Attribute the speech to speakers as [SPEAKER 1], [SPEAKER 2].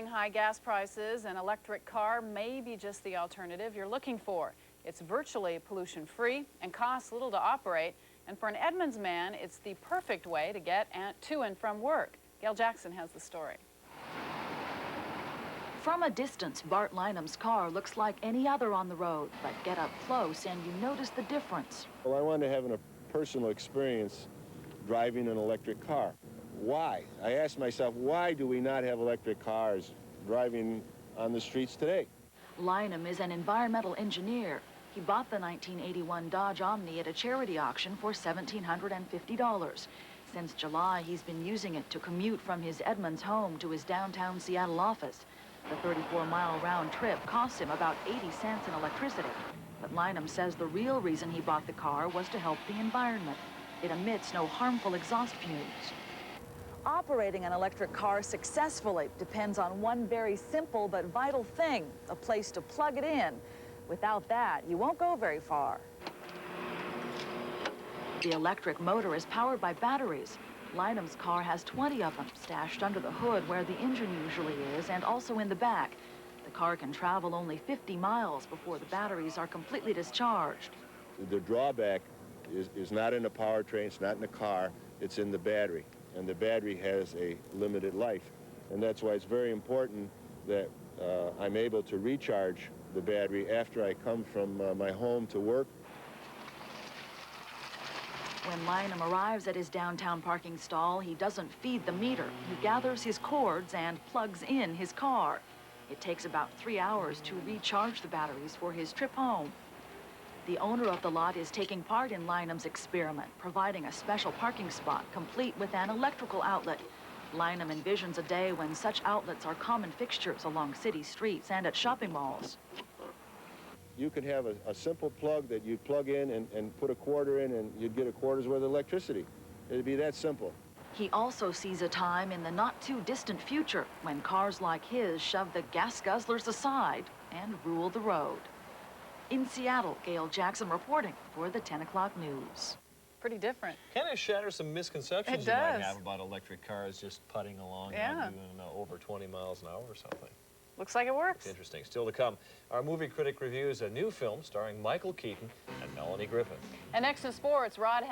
[SPEAKER 1] High gas prices, an electric car may be just the alternative you're looking for. It's virtually pollution-free and costs little to operate. And for an Edmonds man, it's the perfect way to get to and from work. Gail Jackson has the story.
[SPEAKER 2] From a distance, Bart Lynham's car looks like any other on the road, but get up close and you notice the difference.
[SPEAKER 3] Well, I wanted to have a personal experience driving an electric car. Why? I asked myself, why do we not have electric cars driving on the streets today?
[SPEAKER 2] Lynham is an environmental engineer. He bought the 1981 Dodge Omni at a charity auction for $1,750. Since July, he's been using it to commute from his Edmonds home to his downtown Seattle office. The 34-mile round trip costs him about 80 cents in electricity. But Lynham says the real reason he bought the car was to help the environment. It emits no harmful exhaust fumes. Operating an electric car successfully depends on one very simple but vital thing, a place to plug it in. Without that, you won't go very far. The electric motor is powered by batteries. Lynham's car has 20 of them stashed under the hood where the engine usually is and also in the back. The car can travel only 50 miles before the batteries are completely discharged.
[SPEAKER 3] The drawback is not in the powertrain, it's not in the car, it's in the battery. And the battery has a limited life. And that's why it's very important that I'm able to recharge the battery after I come from my home to work.
[SPEAKER 2] When Lynham arrives at his downtown parking stall, he doesn't feed the meter. He gathers his cords and plugs in his car. It takes about 3 hours to recharge the batteries for his trip home. The owner of the lot is taking part in Lynham's experiment, providing a special parking spot complete with an electrical outlet. Lynham envisions a day when such outlets are common fixtures along city streets and at shopping malls.
[SPEAKER 3] You could have a simple plug that you'd plug in and put a quarter in and you'd get a quarter's worth of electricity. It'd be that simple.
[SPEAKER 2] He also sees a time in the not-too-distant future when cars like his shove the gas guzzlers aside and rule the road. In Seattle, Gail Jackson reporting for the 10 o'clock news.
[SPEAKER 1] Pretty different.
[SPEAKER 4] Kind of shatters some misconceptions
[SPEAKER 1] It
[SPEAKER 4] you might
[SPEAKER 1] does.
[SPEAKER 4] have about electric cars just putting along
[SPEAKER 1] Yeah.
[SPEAKER 4] and doing over 20 miles an hour or something.
[SPEAKER 1] Looks like it works.
[SPEAKER 4] It's interesting. Still to come, our movie critic reviews a new film starring Michael Keaton and Melanie Griffith.
[SPEAKER 1] And next in sports, Rod has